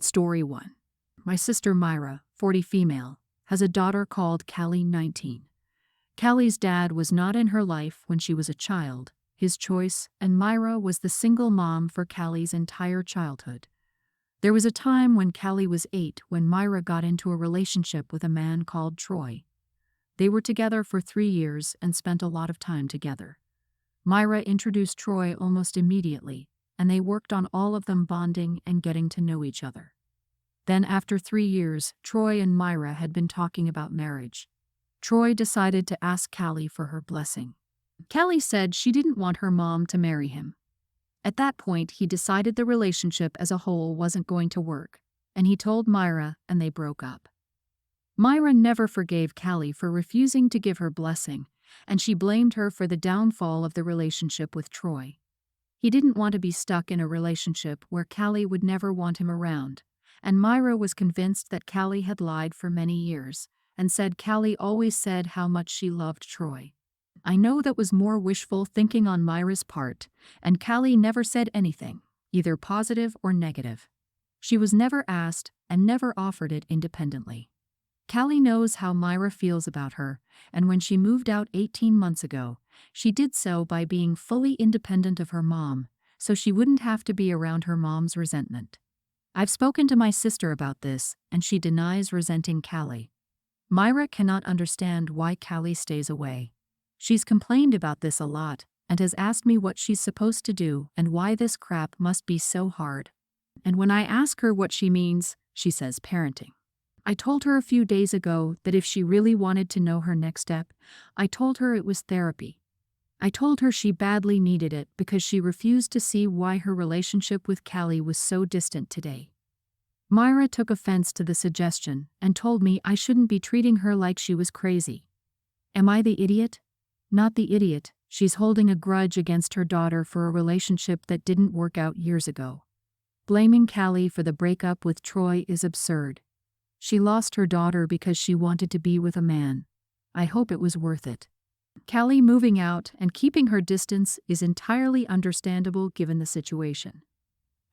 Story 1. My sister Myra, 40 female, has a daughter called Callie, 19. Callie's dad was not in her life when she was a child, his choice, and Myra was the single mom for Callie's entire childhood. There was a time when Callie was 8 when Myra got into a relationship with a man called Troy. They were together for 3 years and spent a lot of time together. Myra introduced Troy almost immediately, and they worked on all of them bonding and getting to know each other. Then after 3 years, Troy and Myra had been talking about marriage. Troy decided to ask Callie for her blessing. Callie said she didn't want her mom to marry him. At that point, he decided the relationship as a whole wasn't going to work, and he told Myra, and they broke up. Myra never forgave Callie for refusing to give her blessing, and she blamed her for the downfall of the relationship with Troy. He didn't want to be stuck in a relationship where Callie would never want him around, and Myra was convinced that Callie had lied for many years, and said Callie always said how much she loved Troy. I know that was more wishful thinking on Myra's part, and Callie never said anything, either positive or negative. She was never asked and never offered it independently. Callie knows how Myra feels about her, and when she moved out 18 months ago, she did so by being fully independent of her mom, so she wouldn't have to be around her mom's resentment. I've spoken to my sister about this, and she denies resenting Callie. Myra cannot understand why Callie stays away. She's complained about this a lot, and has asked me what she's supposed to do and why this crap must be so hard. And when I ask her what she means, she says parenting. I told her a few days ago that if she really wanted to know her next step, I told her it was therapy. I told her she badly needed it because she refused to see why her relationship with Callie was so distant today. Myra took offense to the suggestion and told me I shouldn't be treating her like she was crazy. Am I the idiot? Not the idiot. She's holding a grudge against her daughter for a relationship that didn't work out years ago. Blaming Callie for the breakup with Troy is absurd. She lost her daughter because she wanted to be with a man. I hope it was worth it. Callie moving out and keeping her distance is entirely understandable given the situation.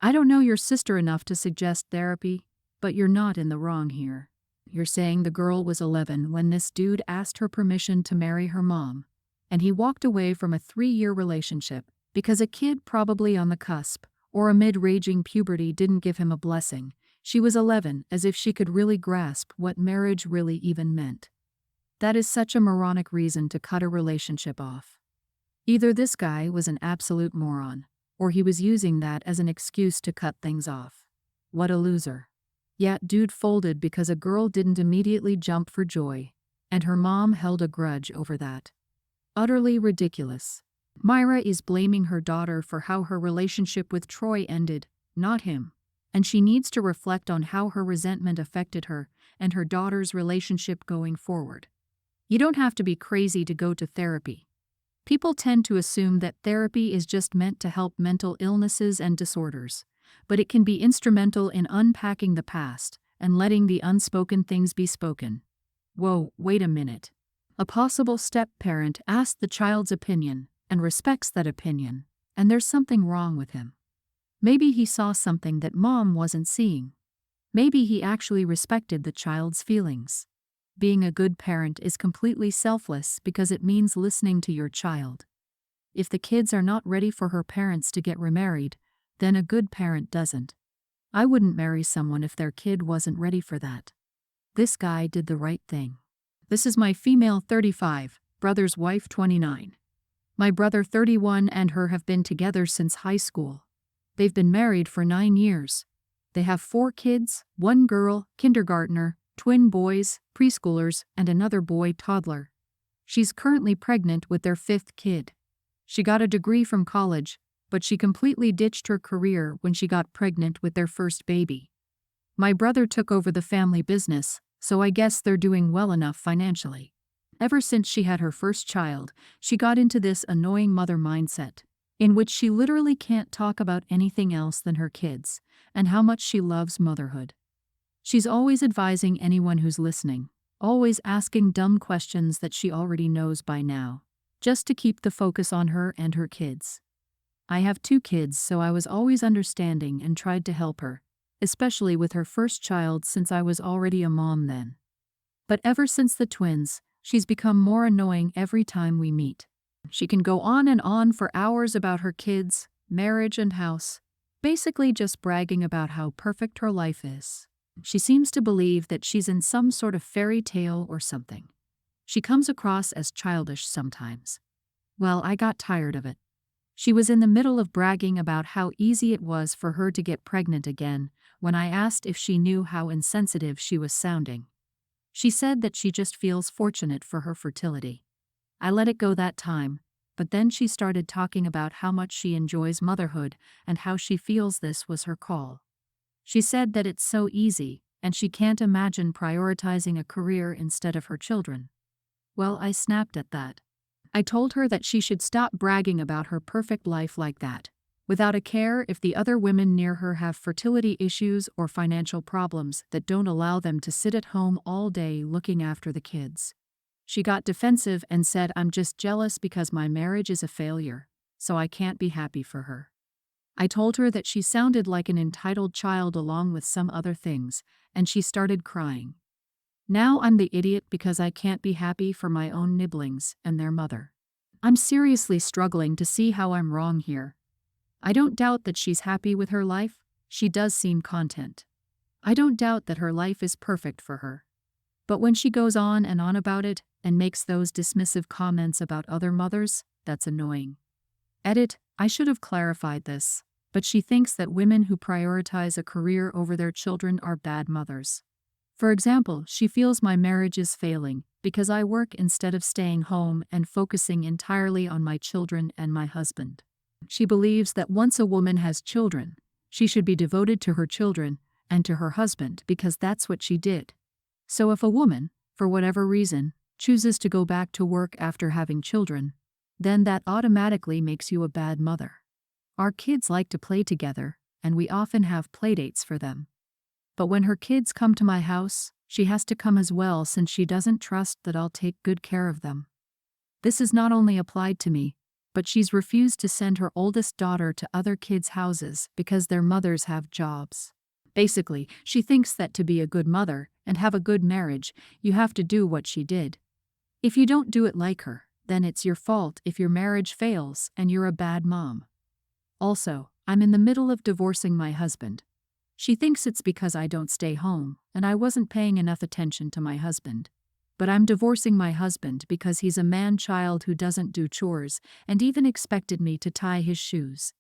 I don't know your sister enough to suggest therapy, but you're not in the wrong here. You're saying the girl was 11 when this dude asked her permission to marry her mom, and he walked away from a 3-year relationship because a kid probably on the cusp or amid raging puberty didn't give him a blessing. She was 11, as if she could really grasp what marriage really even meant. That is such a moronic reason to cut a relationship off. Either this guy was an absolute moron, or he was using that as an excuse to cut things off. What a loser. Yeah, dude folded because a girl didn't immediately jump for joy, and her mom held a grudge over that. Utterly ridiculous. Myra is blaming her daughter for how her relationship with Troy ended, not him. And she needs to reflect on how her resentment affected her and her daughter's relationship going forward. You don't have to be crazy to go to therapy. People tend to assume that therapy is just meant to help mental illnesses and disorders, but it can be instrumental in unpacking the past and letting the unspoken things be spoken. Whoa, wait a minute. A possible step-parent asked the child's opinion and respects that opinion, and there's something wrong with him. Maybe he saw something that mom wasn't seeing. Maybe he actually respected the child's feelings. Being a good parent is completely selfless because it means listening to your child. If the kids are not ready for her parents to get remarried, then a good parent doesn't. I wouldn't marry someone if their kid wasn't ready for that. This guy did the right thing. This is my female 35, brother's wife 29. My brother 31 and her have been together since high school. They've been married for 9 years. They have 4 kids, 1 girl, kindergartner, twin boys, preschoolers, and another boy toddler. She's currently pregnant with their 5th kid. She got a degree from college, but she completely ditched her career when she got pregnant with their first baby. My brother took over the family business, so I guess they're doing well enough financially. Ever since she had her first child, she got into this annoying mother mindset, in which she literally can't talk about anything else than her kids, and how much she loves motherhood. She's always advising anyone who's listening, always asking dumb questions that she already knows by now, just to keep the focus on her and her kids. I have 2 kids, so I was always understanding and tried to help her. especially with her first child since I was already a mom then. But ever since the twins, she's become more annoying every time we meet. She can go on and on for hours about her kids, marriage and house, basically just bragging about how perfect her life is. She seems to believe that she's in some sort of fairy tale or something. She comes across as childish sometimes. Well, I got tired of it. She was in the middle of bragging about how easy it was for her to get pregnant again when I asked if she knew how insensitive she was sounding. She said that she just feels fortunate for her fertility. I let it go that time, but then she started talking about how much she enjoys motherhood and how she feels this was her call. She said that it's so easy, and she can't imagine prioritizing a career instead of her children. Well, I snapped at that. I told her that she should stop bragging about her perfect life like that, without a care if the other women near her have fertility issues or financial problems that don't allow them to sit at home all day looking after the kids. She got defensive and said I'm just jealous because my marriage is a failure, so I can't be happy for her. I told her that she sounded like an entitled child along with some other things, and she started crying. Now I'm the idiot because I can't be happy for my own nibblings and their mother. I'm seriously struggling to see how I'm wrong here. I don't doubt that she's happy with her life, she does seem content. I don't doubt that her life is perfect for her. But when she goes on and on about it, and makes those dismissive comments about other mothers, that's annoying. Edit, I should have clarified this, but she thinks that women who prioritize a career over their children are bad mothers. For example, she feels my marriage is failing because I work instead of staying home and focusing entirely on my children and my husband. She believes that once a woman has children, she should be devoted to her children and to her husband because that's what she did. So if a woman, for whatever reason, chooses to go back to work after having children, then that automatically makes you a bad mother. Our kids like to play together, and we often have playdates for them. But when her kids come to my house, she has to come as well since she doesn't trust that I'll take good care of them. This is not only applied to me, but she's refused to send her oldest daughter to other kids' houses because their mothers have jobs. Basically, she thinks that to be a good mother and have a good marriage, you have to do what she did. If you don't do it like her, then it's your fault if your marriage fails and you're a bad mom. Also, I'm in the middle of divorcing my husband. She thinks it's because I don't stay home and I wasn't paying enough attention to my husband. But I'm divorcing my husband because he's a man-child who doesn't do chores and even expected me to tie his shoes.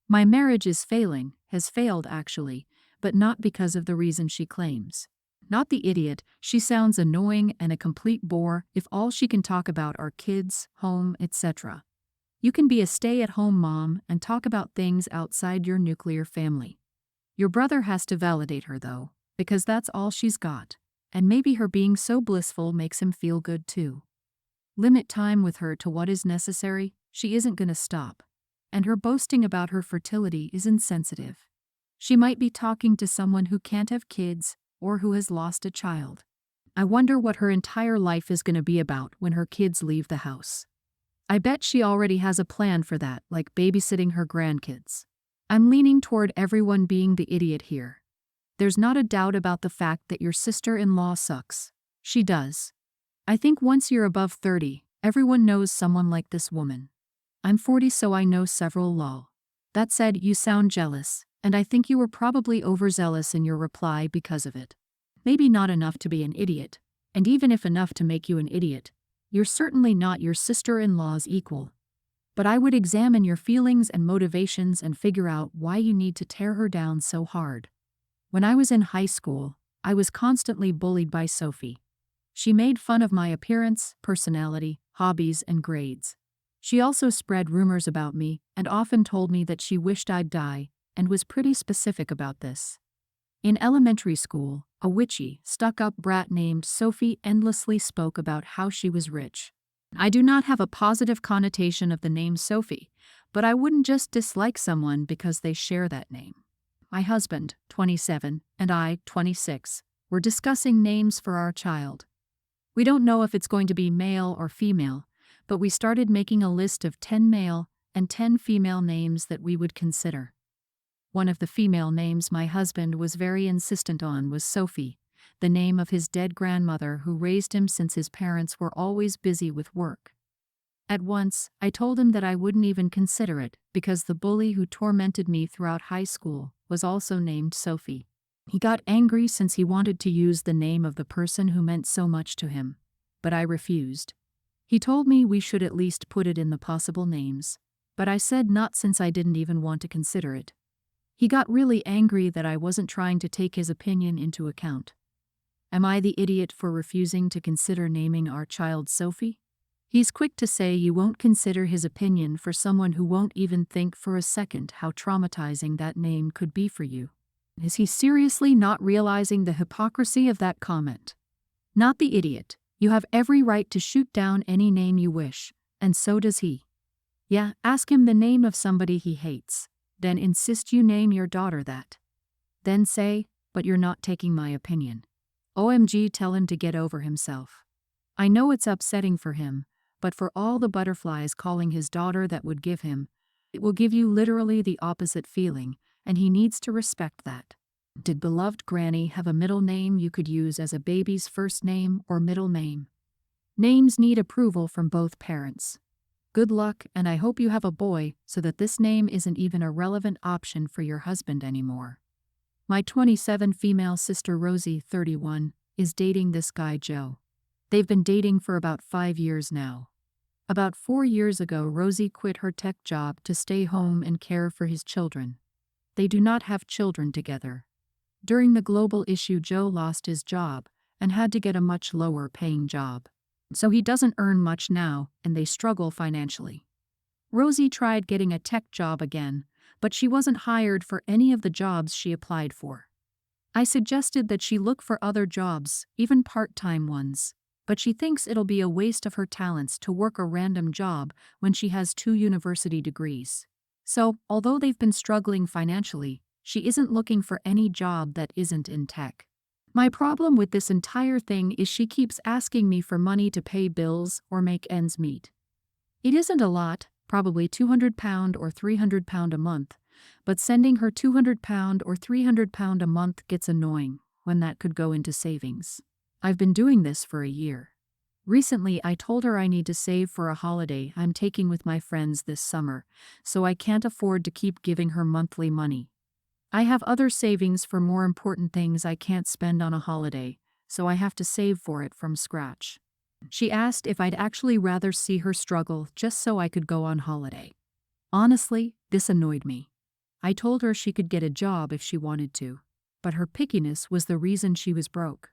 My marriage is failing, has failed actually, but not because of the reason she claims. Not the idiot, she sounds annoying and a complete bore if all she can talk about are kids, home, etc. You can be a stay-at-home mom and talk about things outside your nuclear family. Your brother has to validate her though, because that's all she's got, and maybe her being so blissful makes him feel good too. Limit time with her to what is necessary, she isn't gonna stop. And her boasting about her fertility is insensitive. She might be talking to someone who can't have kids or who has lost a child. I wonder what her entire life is gonna be about when her kids leave the house. I bet she already has a plan for that, like babysitting her grandkids. I'm leaning toward everyone being the idiot here. There's not a doubt about the fact that your sister-in-law sucks. She does. I think once you're above 30, everyone knows someone like this woman. I'm 40 so I know several lol. That said, you sound jealous, and I think you were probably overzealous in your reply because of it. Maybe not enough to be an idiot, and even if enough to make you an idiot, you're certainly not your sister-in-law's equal. But I would examine your feelings and motivations and figure out why you need to tear her down so hard. When I was in high school, I was constantly bullied by Sophie. She made fun of my appearance, personality, hobbies, and grades. She also spread rumors about me and often told me that she wished I'd die, and was pretty specific about this. In elementary school, a witchy, stuck-up brat named Sophie endlessly spoke about how she was rich. I do not have a positive connotation of the name Sophie, but I wouldn't just dislike someone because they share that name. My husband, 27, and I, 26, were discussing names for our child. We don't know if it's going to be male or female, but we started making a list of 10 male and 10 female names that we would consider. One of the female names my husband was very insistent on was Sophie, the name of his dead grandmother who raised him since his parents were always busy with work. At once, I told him that I wouldn't even consider it because the bully who tormented me throughout high school was also named Sophie. He got angry since he wanted to use the name of the person who meant so much to him, but I refused. He told me we should at least put it in the possible names, but I said not since I didn't even want to consider it. He got really angry that I wasn't trying to take his opinion into account. Am I the idiot for refusing to consider naming our child Sophie? He's quick to say you won't consider his opinion for someone who won't even think for a second how traumatizing that name could be for you. Is he seriously not realizing the hypocrisy of that comment? Not the idiot. You have every right to shoot down any name you wish, and so does he. Yeah, ask him the name of somebody he hates, then insist you name your daughter that. Then say, but you're not taking my opinion. OMG, tell him to get over himself. I know it's upsetting for him, but for all the butterflies calling his daughter that would give him, it will give you literally the opposite feeling, and he needs to respect that. Did beloved Granny have a middle name you could use as a baby's first name or middle name? Names need approval from both parents. Good luck, and I hope you have a boy so that this name isn't even a relevant option for your husband anymore. My 27 female sister Rosie, 31, is dating this guy Joe. They've been dating for about 5 years now. About 4 years ago, Rosie quit her tech job to stay home and care for his children. They do not have children together. During the global issue, Joe lost his job and had to get a much lower paying job. So he doesn't earn much now, and they struggle financially. Rosie tried getting a tech job again, but she wasn't hired for any of the jobs she applied for. I suggested that she look for other jobs, even part-time ones, but she thinks it'll be a waste of her talents to work a random job when she has 2 university degrees. So, although they've been struggling financially, she isn't looking for any job that isn't in tech. My problem with this entire thing is she keeps asking me for money to pay bills or make ends meet. It isn't a lot, probably £200 or £300 a month, but sending her £200 or £300 a month gets annoying when that could go into savings. I've been doing this for a year. Recently, I told her I need to save for a holiday I'm taking with my friends this summer, so I can't afford to keep giving her monthly money. I have other savings for more important things I can't spend on a holiday, so I have to save for it from scratch. She asked if I'd actually rather see her struggle just so I could go on holiday. Honestly, this annoyed me. I told her she could get a job if she wanted to, but her pickiness was the reason she was broke.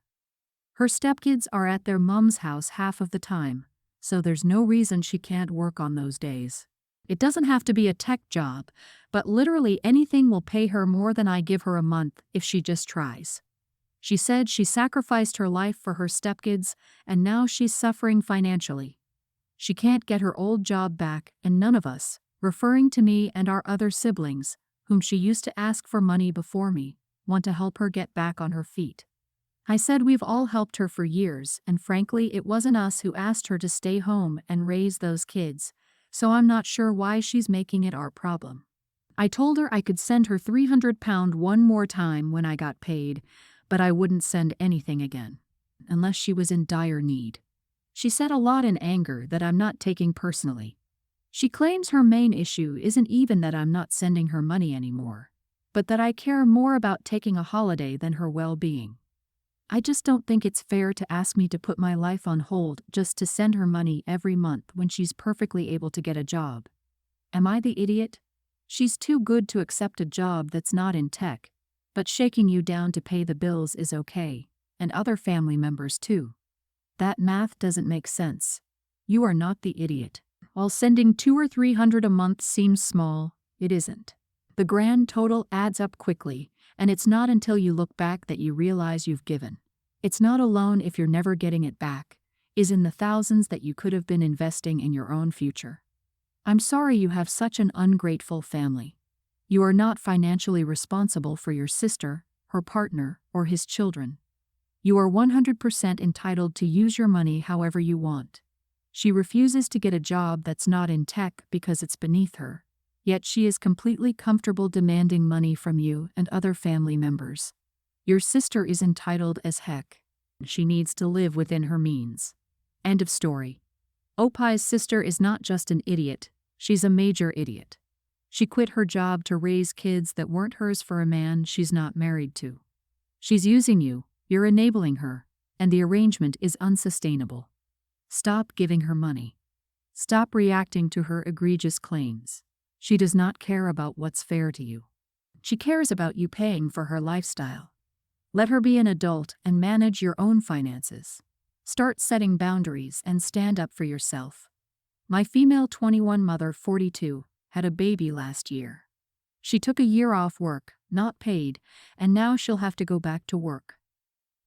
Her stepkids are at their mom's house half of the time, so there's no reason she can't work on those days. It doesn't have to be a tech job, but literally anything will pay her more than I give her a month if she just tries. She said she sacrificed her life for her stepkids, and now she's suffering financially. She can't get her old job back, and none of us, referring to me and our other siblings, whom she used to ask for money before me, want to help her get back on her feet. I said we've all helped her for years, and frankly it wasn't us who asked her to stay home and raise those kids, so I'm not sure why she's making it our problem. I told her I could send her £300 one more time when I got paid, but I wouldn't send anything again, unless she was in dire need. She said a lot in anger that I'm not taking personally. She claims her main issue isn't even that I'm not sending her money anymore, but that I care more about taking a holiday than her well-being. I just don't think it's fair to ask me to put my life on hold just to send her money every month when she's perfectly able to get a job. Am I the idiot? She's too good to accept a job that's not in tech, but shaking you down to pay the bills is okay, and other family members too. That math doesn't make sense. You are not the idiot. While sending $200 or $300 a month seems small, it isn't. The grand total adds up quickly, and it's not until you look back that you realize you've given. It's not a loan if you're never getting it back, is in the thousands that you could have been investing in your own future. I'm sorry you have such an ungrateful family. You are not financially responsible for your sister, her partner, or his children. You are 100% entitled to use your money however you want. She refuses to get a job that's not in tech because it's beneath her. Yet she is completely comfortable demanding money from you and other family members. Your sister is entitled as heck. She needs to live within her means. End of story. Opai's sister is not just an idiot, she's a major idiot. She quit her job to raise kids that weren't hers for a man she's not married to. She's using you, you're enabling her, and the arrangement is unsustainable. Stop giving her money. Stop reacting to her egregious claims. She does not care about what's fair to you. She cares about you paying for her lifestyle. Let her be an adult and manage your own finances. Start setting boundaries and stand up for yourself. My female 21 mother, 42, had a baby last year. She took a year off work, not paid, and now she'll have to go back to work.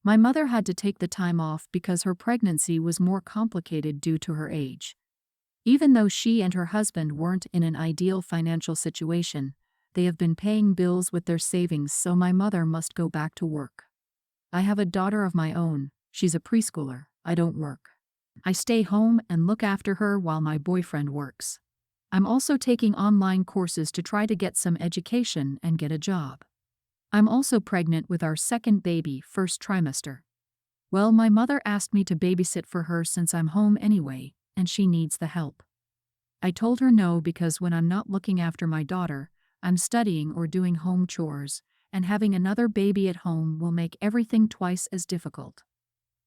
My mother had to take the time off because her pregnancy was more complicated due to her age. Even though she and her husband weren't in an ideal financial situation, they have been paying bills with their savings, so my mother must go back to work. I have a daughter of my own, she's a preschooler, I don't work. I stay home and look after her while my boyfriend works. I'm also taking online courses to try to get some education and get a job. I'm also pregnant with our second baby, first trimester. Well, my mother asked me to babysit for her since I'm home anyway, and she needs the help. I told her no because when I'm not looking after my daughter, I'm studying or doing home chores, and having another baby at home will make everything twice as difficult.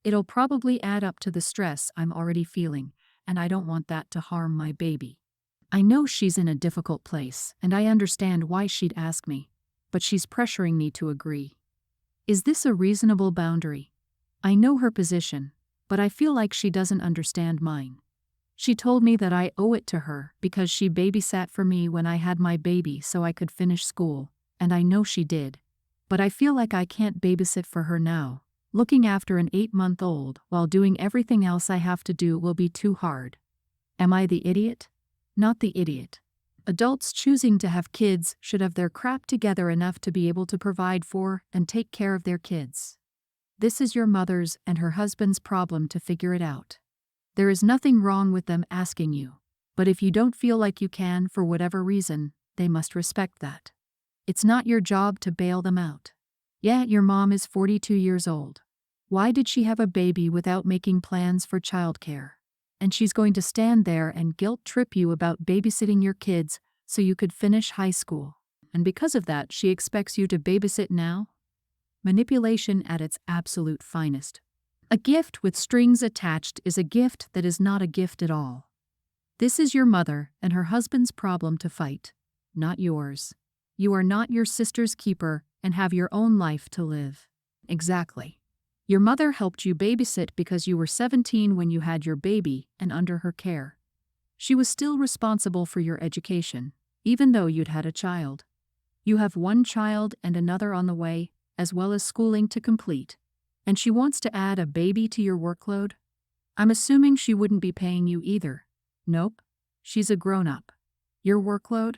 It'll probably add up to the stress I'm already feeling, and I don't want that to harm my baby. I know she's in a difficult place, and I understand why she'd ask me, but she's pressuring me to agree. Is this a reasonable boundary? I know her position, but I feel like she doesn't understand mine. She told me that I owe it to her because she babysat for me when I had my baby so I could finish school, and I know she did. But I feel like I can't babysit for her now. Looking after an 8-month-old while doing everything else I have to do will be too hard. Am I the idiot? Not the idiot. Adults choosing to have kids should have their crap together enough to be able to provide for and take care of their kids. This is your mother's and her husband's problem to figure it out. There is nothing wrong with them asking you, but if you don't feel like you can for whatever reason, they must respect that. It's not your job to bail them out. Yeah, your mom is 42 years old. Why did she have a baby without making plans for childcare? And she's going to stand there and guilt trip you about babysitting your kids so you could finish high school. And because of that, she expects you to babysit now? Manipulation at its absolute finest. A gift with strings attached is a gift that is not a gift at all. This is your mother and her husband's problem to fight, not yours. You are not your sister's keeper and have your own life to live. Exactly. Your mother helped you babysit because you were 17 when you had your baby and under her care. She was still responsible for your education, even though you'd had a child. You have one child and another on the way, as well as schooling to complete. And she wants to add a baby to your workload? I'm assuming she wouldn't be paying you either. Nope. She's a grown-up. Your workload?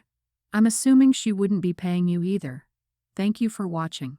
I'm assuming she wouldn't be paying you either. Thank you for watching.